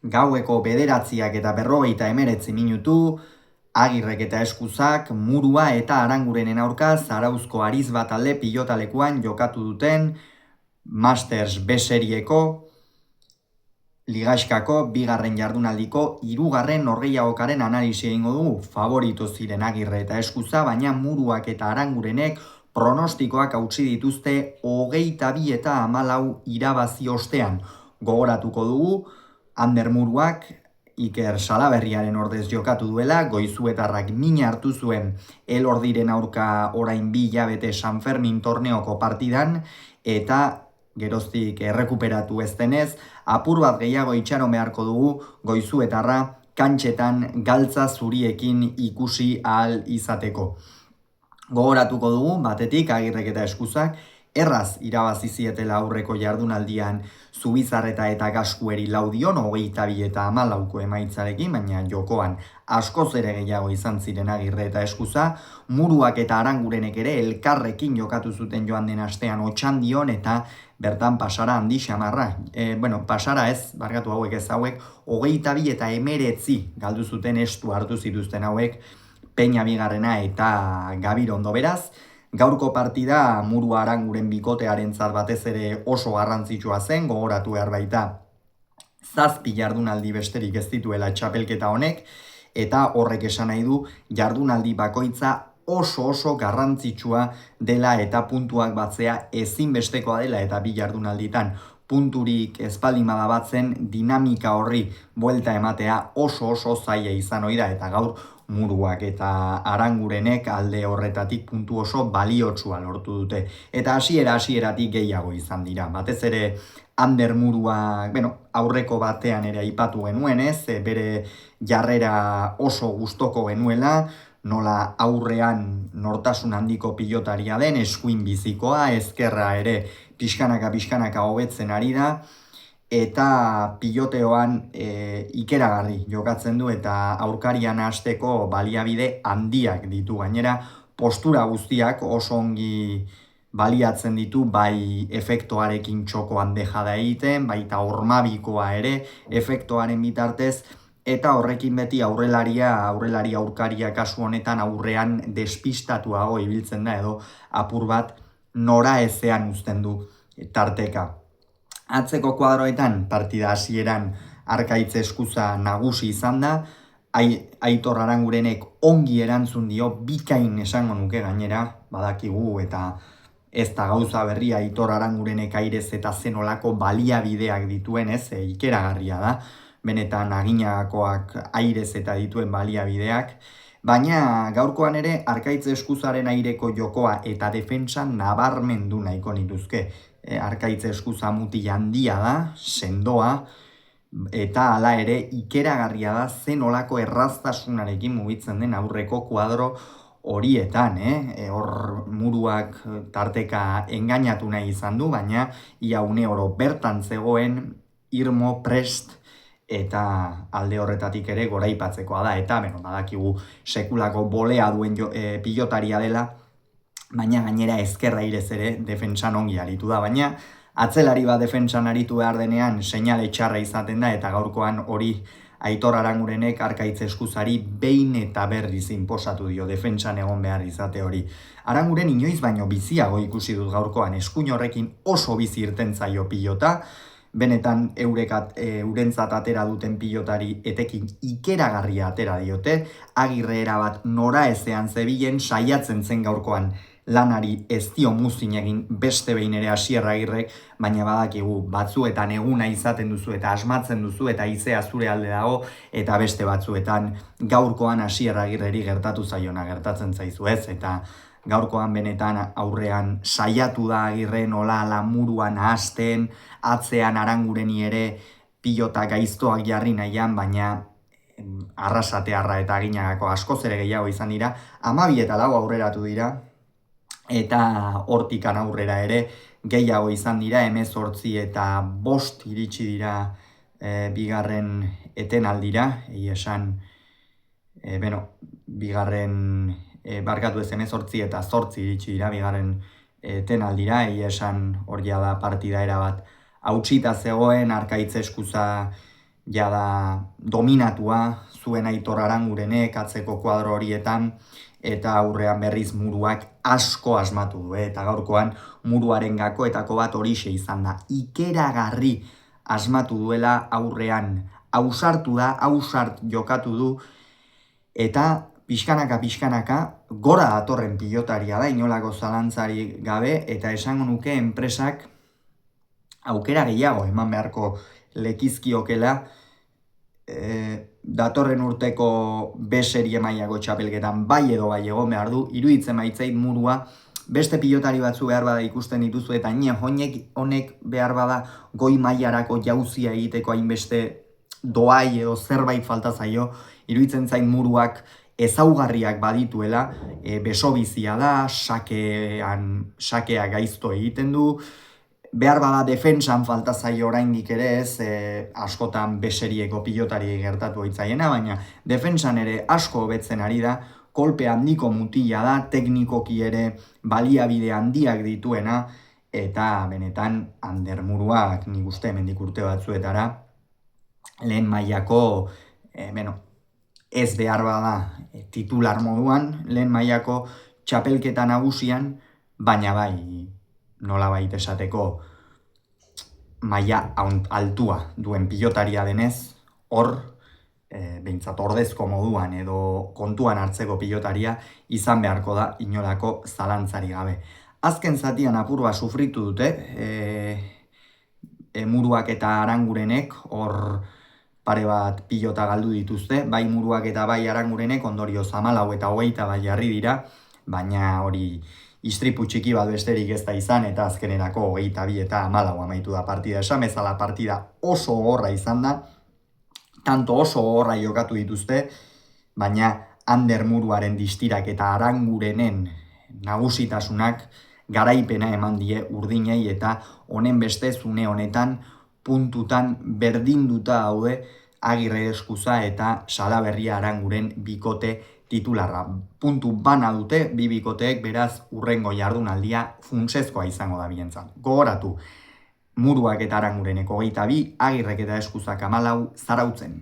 Gaueko 9:49 minutu, Agirrek eta Eskuzak Murua eta Arangurenen aurka Zarauzko Arizba talde pilotalekuan jokatu duten Masters B serieko Ligaxkako bigarren jardunaldiko 3. norgehiagokaren analisi egingo dugu. Favorito ziren Agirre eta Eskuza, baina Muruak eta Arangurenek pronostikoak hautsi dituzte 22 eta 14 irabazi ostean. Gogoratuko dugu, Ander Muruak Iker Salaberriaren ordez jokatu duela, Goizuetarrak mina hartu zuen Elordiren aurka orain 2 hilabete San Fermin torneoko partidan, eta geroztik errekuperatu ez denez, apur bat gehiago itxaron beharko dugu Goizuetarra kantxetan galtza zuriekin ikusi ahal izateko. Gogoratuko dugu, batetik Agirrek eta Eskuzak erraz irabazi zietela aurreko jardunaldian Zubizarreta eta Gaskueri Laudion 22 eta 14 emaitzarekin, baina jokoan askoz ere gehiago izan ziren Agirre eta Eskuza. Muruak eta Arangurenek ere elkarrekin jokatu zuten joan den astean Otxandion, eta bertan pasara handi xamarra. Pasara ez, barkatu hauek ez hauek, 22 eta 19 galdu zuten estu hartu zituzten hauek, Peña bigarrena eta Gabirondo. Beraz, gaurko partida Murua Aranguren bikotearentzat batez ere oso garrantzitsua zen, gogoratu behar baita 7 jardunaldi besterik ez dituela txapelketa honek, eta horrek esan nahi du jardunaldi bakoitza oso garrantzitsua dela eta puntuak batzea ezinbestekoa dela, eta 2 jardunalditan punturik espaldin bada batzen dinamika horri buelta ematea oso zaila izan ohi da, eta gaur Muruak eta Arangurenek alde horretatik puntu oso baliotsua lortu dute. Eta hasieratik gehiago izan dira. Batez ere Ander Murua, aurreko batean ere aipatu genuen ez, bere jarrera oso gustoko genuela, nola aurrean nortasun handiko pilotaria den, eskuin bizikoa, ezkerra ere pixkanaka hobetzen ari da, eta piloteoan ikeragarri jokatzen du, eta aurkarian hasteko baliabide handiak ditu. Gainera, postura guztiak oso ongi baliatzen ditu, bai efektoarekin txokoan dejada egiten, baita hormabikoa ere efektoaren bitartez, eta horrekin beti aurrelari aurkaria kasu honetan aurrean despistatuago ibiltzen da, edo apur bat nora ezean uzten du tarteka. Atzeko kuadroetan partida hasieran Arkaitz Eskuza nagusi izan da, Aitor Arangurenek ongi erantzun dio, bikain esango nuke gainera, badakigu eta ez da gauza berria Aitor Arangurenek airez eta zenolako baliabideak dituen, ez, ikeragarria da, benetan aginagakoak airez eta dituen baliabideak, baina gaurkoan ere Arkaitz Eskuzaren aireko jokoa eta defentsan nabarmendu nahiko nituzke. Arkaitz Eskuza muti handia da, sendoa, eta hala ere ikeragarria da zenolako erraztasunarekin mugitzen den aurreko kuadro horietan. Hor Muruak tarteka engainatu nahi izan du, baina ia une oro bertan zegoen irmo prest, eta alde horretatik ere goraipatzekoa da, eta badakigu sekulako bolea duen pilotaria dela, baina gainera ezkerra irez ere defentsan ongi aritu da, baina atzelari bat defentsan aritu behar denean seinale txarra izaten da, eta gaurkoan hori Aitor Arangurenek Arkaitz Eskuzari behin eta berriz inposatu dio defentsan egon behar izate hori. Aranguren inoiz baino biziago ikusi dut gaurkoan, eskuin horrekin oso bizi irten zaio pilota, benetan eurentzat atera duten pilotari etekin ikeragarria atera diote, Agirre erabat nora ezean zebilen saiatzen zen gaurkoan lanari ez dio muzin egin beste behin ere Asier Agirrek, baina badakigu batzuetan eguna izaten duzu eta asmatzen duzu eta izea zure alde dago, eta beste batzuetan gaurkoan Asier Agirreri gertatu zaiona gertatzen zaizu ez, eta gaurkoan benetan aurrean saiatu da Agirre nola Muruan hasten, atzean Arangureni ere pilota gaiztoak jarri nahian, baina Arrasatearra eta Aginagako askoz ere gehiago izan dira, 12 eta 4 aurreratu dira, eta hortikan aurrera ere gehiago izan dira, 18 eta 5 iritsi dira bigarren etenaldira, esan, bigarren, barkatu ez 18 eta 8 iritsi dira bigarren etenaldira, esan hori da partida erabat hautsita zegoen, Arkaitz Eskuza jada dominatua zuen Aitor Arangurenek atzeko kuadro horietan, eta aurrean berriz muruak asko asmatu du, eta gaurkoan muruaren gakoetako bat horixe izan da. Ikeragarri asmatu duela aurrean, ausartu da, ausart jokatu du, eta pixkanaka gora datorren pilotaria da, inolako zalantzari gabe, eta esango nuke enpresak aukera gehiago eman beharko lekizkiokela datorren urteko B serie mailako txapelketan bai edo bai egon behar du. Iruditzen baitzait murua beste pilotari batzu behar bada ikusten dituzu, eta honek behar bada goi mailarako jauzia egiteko hainbeste doai edo zerbait falta zaio. Iruditzen zain muruak ezaugarriak badituela, beso bizia da, sakea gaizto egiten du, behar bada defentsan falta zaio oraindik ere ez, askotan beserieko pilotari gertatu hitzaiena, baina defentsan ere asko hobetzen ari da, kolpe handiko mutila da, teknikoki ere baliabide handiak dituena, eta benetan Ander Muruak nik uste hemendik urte batzuetara lehen mailako, ez behar bada titular moduan, lehen mailako txapelketa nagusian, baina bai nolabait esateko maila altua duen pilotaria denez, hor, behintzat ordezko moduan edo kontuan hartzeko pilotaria izan beharko da inolako zalantzari gabe. Azken zatian apurua sufritu dute, Muruak eta Arangurenek, hor pare bat pilota galdu dituzte, bai Muruak eta bai Arangurenek ondorioz 14 eta 20 bai jarri dira, baina hori istripu txiki bat besterik ez da izan, eta azkenerako 22 eta 14 amaitu da partida. Esan bezala partida oso gogorra izan da, tanto oso gogorra jokatu dituzte, baina Ander Muruaren distirak eta Arangurenen nagusitasunak garaipena eman die urdinei, eta honen beste zune honetan puntutan berdinduta daude Agirre Eskuza eta Salaberria Aranguren bikote titularra. Puntu bana dute bi bikoteek, beraz urrengo jardunaldia funtsezkoa izango da bientzat. Gogoratu, Muruak eta Arangurenek 22, Agirrek eta Eskuzak 14, Zarautzen